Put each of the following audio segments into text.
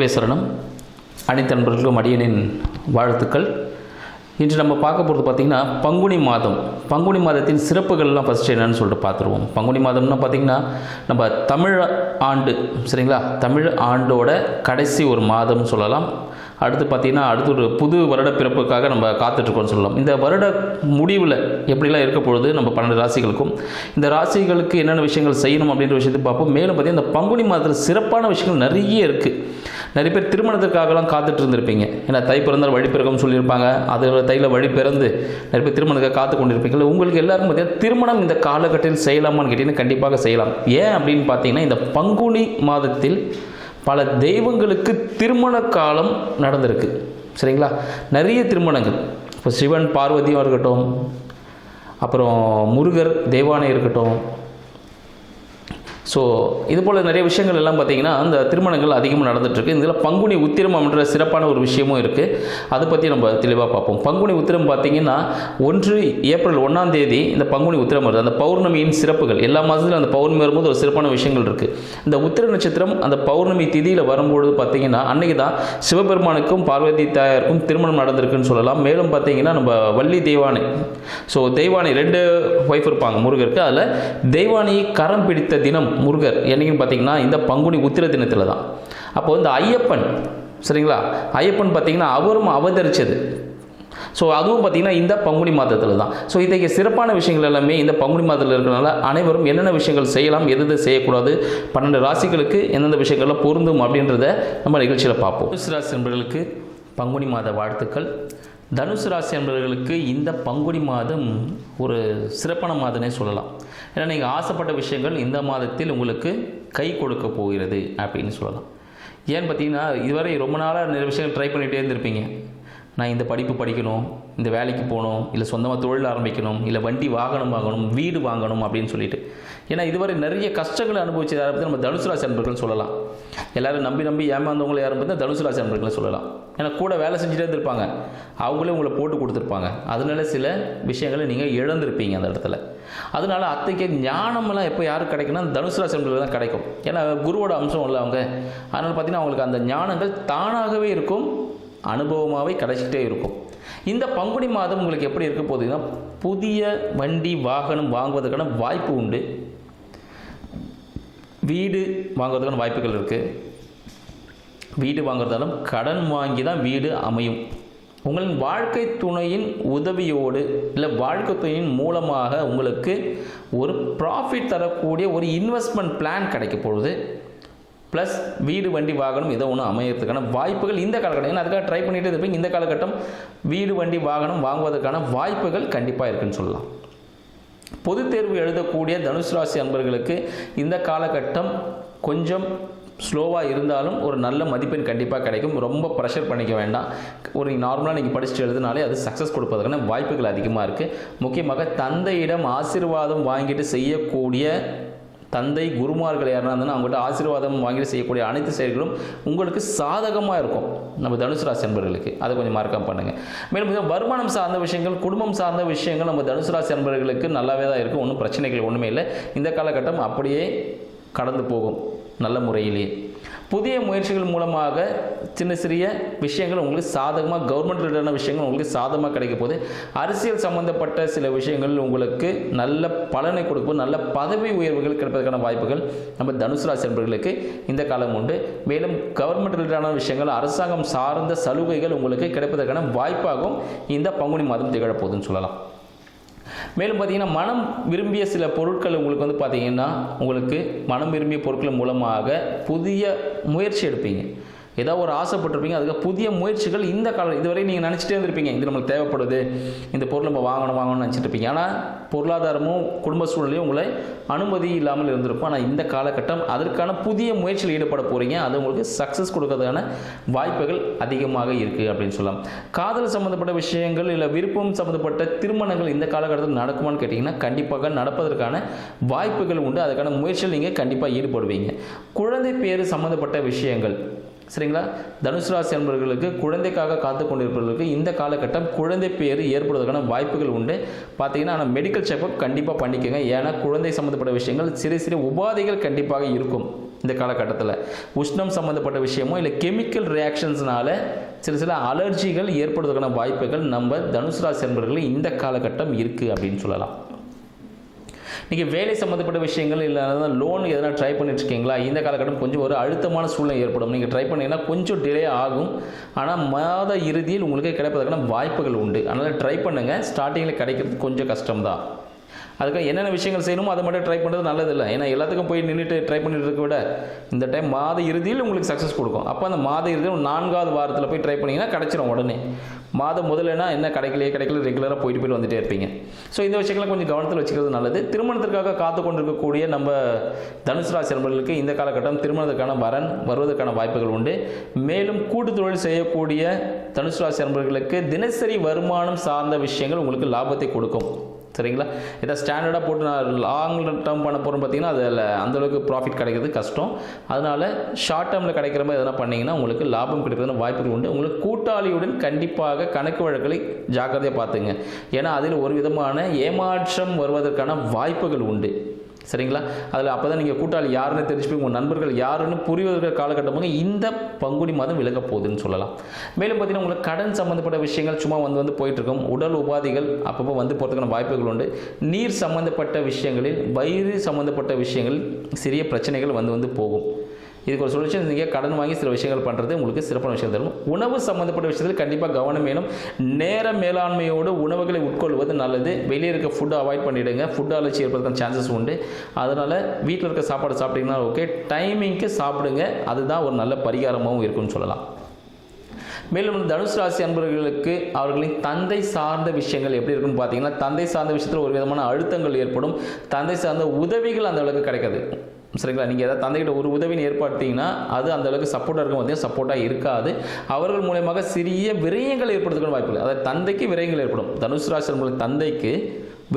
குருவே சரணம். அனைத்து நண்பர்களுக்கும் அடியனின் வாழ்த்துக்கள். இன்று நம்ம பார்க்க போகிறது பார்த்திங்கன்னா பங்குனி மாதம். பங்குனி மாதத்தின் சிறப்புகள்லாம் ஃபஸ்ட்டு என்னென்னு சொல்லிட்டு பார்த்துருவோம். பங்குனி மாதம்னா பார்த்திங்கன்னா நம்ம தமிழ் ஆண்டு, சரிங்களா, தமிழ் ஆண்டோட கடைசி ஒரு மாதம்னு சொல்லலாம். அடுத்து பார்த்திங்கன்னா அடுத்து ஒரு புது வருட பிறப்புக்காக நம்ம காத்துட்ருக்கோம்னு சொல்லலாம். இந்த வருட முடிவில் எப்படிலாம் இருக்க பொழுது நம்ம 12 ராசிகளுக்கும் இந்த ராசிகளுக்கு என்னென்ன விஷயங்கள் செய்யணும் அப்படின்ற விஷயத்தை பார்ப்போம். மேலும் பார்த்திங்கன்னா இந்த பங்குனி மாதத்தில் சிறப்பான விஷயங்கள் நிறைய இருக்குது. நிறைய பேர் திருமணத்திற்காகலாம் காத்துட்டு இருந்திருப்பீங்க. ஏன்னா தை பிறந்தால் வழி பிறகும்னு சொல்லியிருப்பாங்க. அதில் தையில் வழி பிறந்து நிறைய பேர் திருமணத்துக்காக காத்து கொண்டிருப்பீங்க. உங்களுக்கு எல்லாருக்கும் பார்த்தீங்கன்னா திருமணம் இந்த காலகட்டத்தில் செய்யலாமான்னு கேட்டிங்கன்னா கண்டிப்பாக செய்யலாம். ஏன் அப்படின்னு பார்த்தீங்கன்னா இந்த பங்குனி மாதத்தில் பல தெய்வங்களுக்கு திருமண காலம் நடந்திருக்கு, சரிங்களா. நிறைய திருமணங்கள், இப்போ சிவன் பார்வதியும் இருக்கட்டும், அப்புறம் முருகர் தெய்வானை இருக்கட்டும். ஸோ இது போல் நிறைய விஷயங்கள் எல்லாம் பார்த்திங்கன்னா அந்த திருமணங்கள் அதிகமாக நடந்துகிட்ருக்கு. இதில் பங்குனி உத்திரம் என்ற சிறப்பான ஒரு விஷயமும் இருக்குது. அதை பற்றி நம்ம தெளிவாக பார்ப்போம். பங்குனி உத்திரம் பார்த்திங்கன்னா ஏப்ரல் 1 இந்த பங்குனி உத்திரம் வருது. அந்த பௌர்ணமியின் சிறப்புகள் எல்லா மாதத்துலையும் அந்த பௌர்ணமி வரும்போது ஒரு சிறப்பான விஷயங்கள் இருக்குது. இந்த உத்திர நட்சத்திரம் அந்த பௌர்ணமி திதியில் வரும்பொழுது பார்த்திங்கன்னா அன்றைக்கி தான் சிவபெருமானுக்கும் பார்வதி தாயாருக்கும் திருமணம் நடந்திருக்குன்னு சொல்லலாம். மேலும் பார்த்திங்கன்னா நம்ம வள்ளி தெய்வானை, ஸோ தெய்வானை 2 ஒய்ஃப் இருப்பாங்க முருகருக்கு. அதில் தெய்வானையை கரம் பிடித்த தினம் முருகர் என்னைக்குன்னு பார்த்தீங்கன்னா இந்த பங்குனி உத்திர தினத்தில் தான். அப்போது இந்த ஐயப்பன், சரிங்களா, ஐயப்பன் பார்த்தீங்கன்னா அவரும் அவதரித்தது. ஸோ அதுவும் பார்த்திங்கன்னா இந்த பங்குனி மாதத்தில் தான். ஸோ இன்றைக்கு சிறப்பான விஷயங்கள் எல்லாமே இந்த பங்குனி மாதத்தில் இருக்கிறனால அனைவரும் என்னென்ன விஷயங்கள் செய்யலாம், எது செய்யக்கூடாது, 12 ராசிகளுக்கு எந்தெந்த விஷயங்கள்லாம் பொருந்தும் அப்படின்றத நம்ம நிகழ்ச்சியில் பார்ப்போம். தனுசு ராசி என்பவர்களுக்கு பங்குனி மாத வாழ்த்துக்கள். தனுசு ராசி என்பவர்களுக்கு இந்த பங்குனி மாதம் ஒரு சிறப்பான மாதமே சொல்லலாம். ஏன்னா நீங்கள் ஆசைப்பட்ட விஷயங்கள் இந்த மாதத்தில் உங்களுக்கு கை கொடுக்க போகிறது அப்படின்னு சொல்லலாம். ஏன்னு பார்த்தீங்கன்னா இதுவரை ரொம்ப நாளாக நிறைய விஷயங்கள் ட்ரை பண்ணிகிட்டே இருந்திருப்பீங்க. நான் இந்த படிப்பு படிக்கணும், இந்த வேலைக்கு போகணும், இல்லை சொந்தமாக தொழில் ஆரம்பிக்கணும், இல்லை வண்டி வாகனம் வாங்கணும், வீடு வாங்கணும் அப்படின்னு சொல்லிட்டு. ஏன்னா இதுவரை நிறைய கஷ்டங்களை அனுபவிச்சது யாரை பற்றி நம்ம தனுசு ராசி அன்பர்கள் சொல்லலாம். எல்லோரும் நம்பி ஏமாந்தவங்களை யாரும் பார்த்தா தனுசு ராசி அன்பர்களை சொல்லலாம். ஏன்னா கூட வேலை செஞ்சுட்டே இருந்திருப்பாங்க, அவங்களே உங்களை போட்டு கொடுத்துருப்பாங்க. அதனால சில விஷயங்களை நீங்கள் இழந்திருப்பீங்க அந்த இடத்துல. அதனால அத்தைக்கு ஞானமெல்லாம் எப்போ யாருக்கு கிடைக்குன்னா தனுசு ராசி அன்பர்கள் தான் கிடைக்கும். ஏன்னா குருவோட அம்சம் இல்லை அவங்க. அதனால் பார்த்தீங்கன்னா அவங்களுக்கு அந்த ஞானங்கள் தானாகவே இருக்கும், அனுபவமாகவே கிடைச்சிட்டே இருக்கும். இந்த பங்குனி மாதம் உங்களுக்கு எப்படி இருக்க போகுதுன்னா புதிய வண்டி வாகனம் வாங்குவதற்கான வாய்ப்பு உண்டு. வீடு வாங்குவதற்கான வாய்ப்புகள் இருக்குது. வீடு வாங்குறதாலும் கடன் வாங்கி தான் வீடு அமையும். உங்களின் வாழ்க்கை துணையின் உதவியோடு இல்லை வாழ்க்கை துணையின் மூலமாக உங்களுக்கு ஒரு ப்ராஃபிட் தரக்கூடிய ஒரு இன்வெஸ்ட்மெண்ட் பிளான் கிடைக்க போகுது. ப்ளஸ் வீடு வண்டி வாகனம் ஏதோ ஒன்று அமையறதுக்கான வாய்ப்புகள் இந்த காலகட்டம், ஏன்னா அதுக்காக ட்ரை பண்ணிகிட்டே இருப்பீங்க. இந்த காலகட்டம் வீடு வண்டி வாகனம் வாங்குவதற்கான வாய்ப்புகள் கண்டிப்பாக இருக்குன்னு சொல்லலாம். பொதுத் தேர்வு எழுதக்கூடிய தனுசு ராசி அன்பர்களுக்கு இந்த காலகட்டம் கொஞ்சம் ஸ்லோவாக இருந்தாலும் ஒரு நல்ல மதிப்பெண் கண்டிப்பாக கிடைக்கும். ரொம்ப ப்ரெஷர் பண்ணிக்க வேண்டாம். ஒரு நார்மலாக நீங்கள் படிச்சுட்டு எழுதினாலே அது சக்ஸஸ் கொடுப்பதற்கான வாய்ப்புகள் அதிகமாக இருக்குது. முக்கியமாக தந்தையிடம் ஆசீர்வாதம் வாங்கிட்டு செய்யக்கூடிய தந்தை குருமார்கள் யாருன்னா இருந்தாலும் அவங்கள்ட்ட ஆசீர்வாதம் வாங்கிட்டு செய்யக்கூடிய அனைத்து செயல்களும் உங்களுக்கு சாதகமாக இருக்கும் நம்ம தனுசு ராசி அன்பர்களுக்கு. அதை கொஞ்சம் மார்க்கம் பண்ணுங்கள். மேலும் வருமானம் சார்ந்த விஷயங்கள், குடும்பம் சார்ந்த விஷயங்கள் நம்ம தனுசு ராசி அன்பர்களுக்கு நல்லாவே தான் இருக்குது. ஒன்றும் பிரச்சனைகள் ஒன்றுமே இல்லை. இந்த காலகட்டம் அப்படியே கடந்து போகும் நல்ல முறையிலே. புதிய முயற்சிகள் மூலமாக சின்ன சிறிய விஷயங்கள் உங்களுக்கு சாதகமாக, கவர்மெண்ட் ரிலேட்டடான விஷயங்கள் உங்களுக்கு சாதகமாக கிடைக்க போது. அரசியல் சம்பந்தப்பட்ட சில விஷயங்கள் உங்களுக்கு நல்ல பலனை கொடுக்கும். நல்ல பதவி உயர்வுகள் கிடைப்பதற்கான வாய்ப்புகள் நம்ம தனுசு ராசி அன்பர்களுக்கு இந்த காலம் உண்டு. மேலும் கவர்மெண்ட் ரிலேட்டடான விஷயங்கள், அரசாங்கம் சார்ந்த சலுகைகள் உங்களுக்கு கிடைப்பதற்கான வாய்ப்பாகவும் இந்த பங்குனி மாதம் திகழப்போகுதுன்னு சொல்லலாம். மேலும் பார்த்தீங்கன்னா மனம் விரும்பிய சில பொருட்கள் உங்களுக்கு பார்த்தீங்கன்னா உங்களுக்கு மனம் விரும்பிய பொருட்கள் மூலமாக புதிய முயற்சி எடுப்பீங்க. ஏதாவது ஒரு ஆசைப்பட்டிருப்பீங்க, அதுக்கு புதிய முயற்சிகள் இந்த காலம் இதுவரை நீங்கள் நினச்சிட்டே இருந்திருப்பீங்க, இது நம்மளுக்கு தேவைப்படுது, இந்த பொருள் நம்ம வாங்கணும்னு நினச்சிட்டு இருப்பீங்க. ஆனால் பொருளாதாரமும் குடும்ப சூழ்நிலையும் உங்களை அனுமதி இல்லாமல் இருந்திருக்கும். ஆனால் இந்த காலகட்டம் அதற்கான புதிய முயற்சியில் ஈடுபட போகிறீங்க. அது உங்களுக்கு சக்ஸஸ் கொடுக்கறதுக்கான வாய்ப்புகள் அதிகமாக இருக்குது அப்படின்னு சொல்லலாம். காதல் சம்மந்தப்பட்ட விஷயங்கள் இல்லை விருப்பம் சம்மந்தப்பட்ட திருமணங்கள் இந்த காலகட்டத்தில் நடக்குமான்னு கேட்டிங்கன்னா கண்டிப்பாக நடப்பதற்கான வாய்ப்புகள் உண்டு. அதுக்கான முயற்சியில் நீங்கள் கண்டிப்பாக ஈடுபடுவீங்க. குழந்தை பேர் சம்மந்தப்பட்ட விஷயங்கள், சரிங்களா, தனுசு ராசி அன்பர்களுக்கு குழந்தைக்காக காத்து கொண்டிருப்பவர்களுக்கு இந்த காலகட்டம் குழந்தை பேர் ஏற்படுவதற்கான வாய்ப்புகள் உண்டு. பார்த்தீங்கன்னா ஆனால் மெடிக்கல் செக்அப் கண்டிப்பாக பண்ணிக்கோங்க. ஏன்னா குழந்தை சம்மந்தப்பட்ட விஷயங்கள் சிறு சிறு உபாதைகள் கண்டிப்பாக இருக்கும். இந்த காலகட்டத்தில். உஷ்ணம் சம்மந்தப்பட்ட விஷயமோ இல்லை கெமிக்கல் ரியாக்ஷன்ஸ்னால சில அலர்ஜிகள் ஏற்படுவதற்கான வாய்ப்புகள் நம்ம தனுசு ராசி அன்பர்கள் இந்த காலகட்டம் இருக்குது அப்படின்னு சொல்லலாம். நீங்கள் வேலை சம்மந்தப்பட்ட விஷயங்கள் இல்லை லோன் எதனா ட்ரை பண்ணிட்டுருக்கீங்களா, இந்த காலகட்டம் கொஞ்சம் ஒரு அழுத்தமான சூழ்நிலை ஏற்படும். நீங்கள் ட்ரை பண்ணிங்கன்னா கொஞ்சம் டிலே ஆகும், ஆனால் மாத இறுதியில் உங்களுக்கு கிடைப்பதற்கான வாய்ப்புகள் உண்டு. அதனால் ட்ரை பண்ணுங்கள். ஸ்டார்டிங்கில் கிடைக்கிறது கொஞ்சம் கஷ்டம்தான். அதுக்காக என்னென்ன விஷயங்கள் செய்யணுமோ அதை மட்டும் ட்ரை பண்ணுறது நல்லதில்லை. ஏன்னா எல்லாத்துக்கும் போய் நின்றுட்டு ட்ரை பண்ணிட்டு இருக்க விட இந்த டைம் மாத இறுதியில் உங்களுக்கு சக்ஸஸ் கொடுக்கும். அப்போ அந்த மாத இறுதியில் 4வது வாரத்தில் போய் ட்ரை பண்ணிங்கன்னா கிடச்சிரும் உடனே. மாதம் முதல்னா என்ன கிடைக்கல ரெகுலராக போயிட்டு வந்துட்டே இருப்பீங்க. ஸோ இந்த விஷயங்களை கொஞ்சம் கவனத்தில் வச்சுக்கிறது நல்லது. திருமணத்திற்காக காத்து கொண்டிருக்கக்கூடிய நம்ம தனுசு ராசி நண்பர்களுக்கு இந்த காலகட்டம் திருமணத்திற்கான வரன் வருவதற்கான வாய்ப்புகள் உண்டு. மேலும் கூட்டு தொழில் செய்யக்கூடிய தனுசு ராசி நண்பர்களுக்கு தினசரி வருமானம் சார்ந்த விஷயங்கள் உங்களுக்கு லாபத்தை கொடுக்கும். சரிங்களா? இதை ஸ்டாண்டர்டாக போட்டு நான் லாங் டேர்ம் பண்ண போகிறோம் பார்த்தீங்கன்னா அதில் அந்தளவுக்கு ப்ராஃபிட் கிடைக்கிறது கஷ்டம். அதனால் ஷார்ட் டேர்மில் கிடைக்கிற மாதிரி எதனா பண்ணிங்கன்னா உங்களுக்கு லாபம் கிடைக்கிறதுன வாய்ப்புகள் உண்டு. உங்களுக்கு கூட்டாளியுடன் கண்டிப்பாக கணக்கு வழக்குகளை ஜாக்கிரதையாக பார்த்துங்க. ஏன்னா அதில் ஒரு விதமான ஏமாற்றம் வருவதற்கான வாய்ப்புகள் உண்டு. சரிங்களா? அதில் அப்போ தான் நீங்கள் கூட்டாளி யாருன்னு தெரிஞ்சுப்பீங்க, உங்கள் நண்பர்கள் யாருன்னு புரிவதற்கு காலகட்டமாக இந்த பங்குனி மாதம் விலக போகுதுன்னு சொல்லலாம். மேலும் பார்த்தீங்கன்னா உங்களுக்கு கடன் சம்மந்தப்பட்ட விஷயங்கள் சும்மா வந்து போயிட்டுருக்கும். உடல் உபாதைகள் அப்பப்போ வந்து போகிறதுக்கான வாய்ப்புகள் உண்டு. நீர் சம்மந்தப்பட்ட விஷயங்களில் வயிறு சம்மந்தப்பட்ட விஷயங்களில் சிறிய பிரச்சனைகள் வந்து போகும். இதுக்கு ஒரு சொல்யூஷன், நீங்கள் கடன் வாங்கி சில விஷயங்கள் பண்ணுறது உங்களுக்கு சிறப்பான விஷயம் தரும். உணவு சம்மந்தப்பட்ட விஷயத்தில் கண்டிப்பாக கவனம் வேணும். நேர மேலாண்மையோடு உணவுகளை உட்கொள்வது நல்லது. வெளியே இருக்க ஃபுட்டை அவாய்ட் பண்ணிவிடுங்க. ஃபுட் அலர்ஜி ஏற்படுறதுக்கான சான்சஸ் உண்டு. அதனால் வீட்டில் இருக்க சாப்பாடு சாப்பிட்டீங்கன்னா ஓகே, டைமிங்க்கு சாப்பிடுங்க. அதுதான் ஒரு நல்ல பரிகாரமாகவும் இருக்குன்னு சொல்லலாம். மேலும் தனுசு ராசி அன்பர்களுக்கு அவர்களின் தந்தை சார்ந்த விஷயங்கள் எப்படி இருக்குன்னு பார்த்தீங்கன்னா, தந்தை சார்ந்த விஷயத்தில் ஒரு விதமான அழுத்தங்கள் ஏற்படும். தந்தை சார்ந்த உதவிகள் அந்த அளவுக்கு கிடைக்காது. சரிங்களா? நீங்கள் ஏதாவது தந்தைகிட்ட ஒரு உதவின்னு ஏற்படுத்திங்கன்னா அது அந்த அளவுக்கு சப்போர்ட்டாக இருக்கும், பார்த்தீங்கன்னா சப்போர்ட்டாக இருக்காது. அவர்கள் மூலமாக சிறிய விரயங்கள் ஏற்படுறதுக்கான வாய்ப்புகள், அதாவது தந்தைக்கு விரயங்கள் ஏற்படும். தனுசு ராசி அன்பர்கள் தந்தைக்கு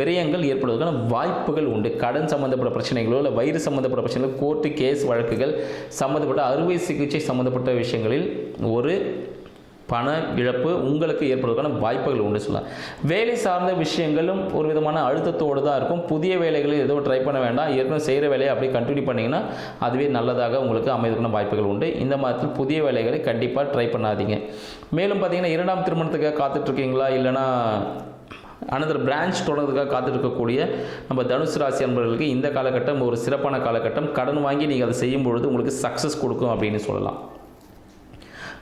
விரயங்கள் ஏற்படுவதற்கான வாய்ப்புகள் உண்டு. கடன் சம்மந்தப்பட்ட பிரச்சனைகளோ இல்லை வயிறு சம்மந்தப்பட்ட பிரச்சனைகளோ, கோர்ட்டு கேஸ் வழக்குகள் சம்மந்தப்பட்ட அறுவை சிகிச்சை சம்மந்தப்பட்ட விஷயங்களில் ஒரு பண இழப்பு உங்களுக்கு ஏற்படுவதற்கான வாய்ப்புகள் உண்டு சொல்லலாம். வேலை சார்ந்த விஷயங்களும் ஒரு விதமான அழுத்தத்தோடு தான் இருக்கும். புதிய வேலைகளில் எதுவும் ட்ரை பண்ண வேண்டாம். ஏற்கனவே செய்கிற வேலையை அப்படியே கண்டினியூ பண்ணிங்கன்னா அதுவே நல்லதாக உங்களுக்கு அமைவதற்கான வாய்ப்புகள் உண்டு. இந்த மாதத்தில் புதிய வேலைகளை கண்டிப்பாக ட்ரை பண்ணாதீங்க. மேலும் பார்த்தீங்கன்னா 2ஆம் திருமணத்துக்காக காத்துட்ருக்கீங்களா, இல்லைனா அனதர் பிரான்ச் தொடர்றதுக்காக காத்துட்ருக்கக்கூடிய நம்ம தனுசு ராசி அன்பர்களுக்கு இந்த காலகட்டம் ஒரு சிறப்பான காலகட்டம். கடன் வாங்கி நீங்கள் அதை செய்யும் பொழுது உங்களுக்கு சக்ஸஸ் கொடுக்கும் அப்படின்னு சொல்லலாம்.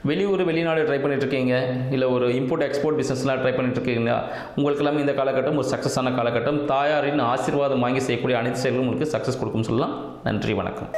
வெளியூர் வெளிநாடு ட்ரை பண்ணிட்டுருக்கீங்க, இல்லை ஒரு இம்போர்ட் எக்ஸ்போர்ட் பிஸ்னஸ்லாம் ட்ரை பண்ணிட்டுருக்கீங்களா, உங்களுக்கு எல்லாமே இந்த காலகட்டம் ஒரு சக்ஸஸான காலகட்டம். தாயாரின் ஆசீர்வாதம் வாங்கி செய்யக்கூடிய அனைத்து செயல்களும் உங்களுக்கு சக்ஸஸ் கொடுக்கும்னு சொல்லலாம். நன்றி, வணக்கம்.